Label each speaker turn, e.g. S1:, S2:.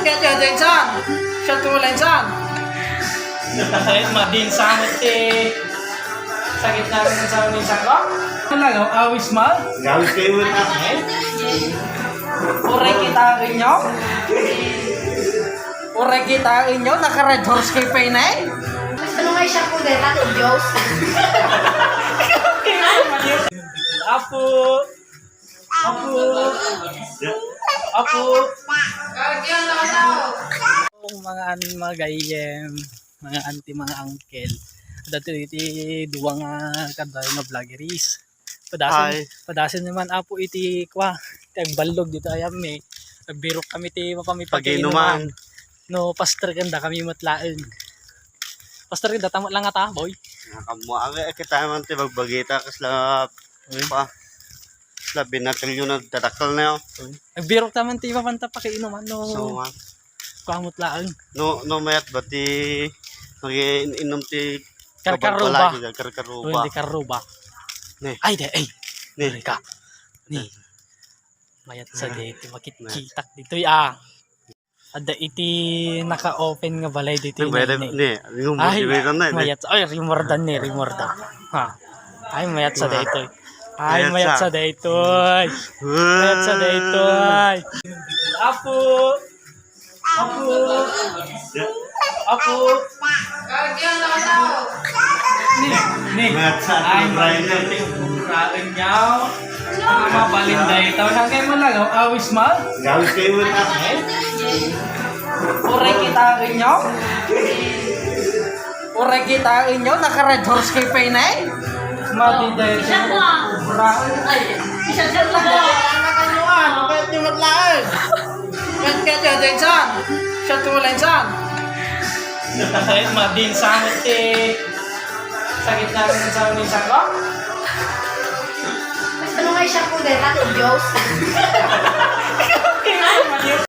S1: Kaya din dyan. Siya tulay dyan.
S2: Kahit madin samit sakit namin sa minsan ko. Talaga, awis mal.
S3: Gawis kayo na.
S1: Uray kita inyo. Uray kita inyo. Naka-red horse kay Painay.
S4: Ano nga siya po dahil natin, Diyos?
S2: Apo. Apo. Apo. Mga gayem, mga auntie, mga uncle. Dati iti duwa nga kadal nga vloggeries. Padasan naman apo iti kwa. Iti balog dito ayam me. Nagbirok kami ti
S3: Pag-inuman.
S2: No, pastor ganda kami matlaeng. Pastor ganda tama lang ata, boy.
S3: Nakamuha kita man ti bagbagita kasla pa. Kasla binatilyo na tatakal na yun.
S2: Nagbirok taman ti mapanta pa kay inuman no.
S3: So,
S2: Kamot laeng.
S3: no mayat ba ti mag-inom ti
S2: Karkaruba.
S3: Karkaruba.
S2: Hindi karuba.
S3: Ne.
S2: Ay, de, ay.
S3: Ne.
S2: Ka. Ni. Mayat sa dito makitkitak dito ya. Ada iti naka-open nga balay dito.
S3: Ne, yung
S2: Ay,
S3: motivation na.
S2: mayat. Ay, rimordan ni, rimordan. Ha. Ay, mayat sa dito. Ay, mayat sa dito. Mayat sa dito. Apo. Apo. Apo. Ni. Ay, mayat sa dito. Kain niyaw. Mga balinday. Tawag kayo mo lang. Awis mal.
S3: Gawis kayo na.
S1: Uray kita inyo. Uray kita inyo. Naka-red horse kay Painay.
S2: Matiday.
S1: Isa lang po. Anak kanyuan. Kahit nyo maglaan. Kaya din dyan. Siya tulay dyan.
S2: Kahit madin samit sakit namin sa minsan ko.
S4: Ano nga siya po dahil natin, Diyos?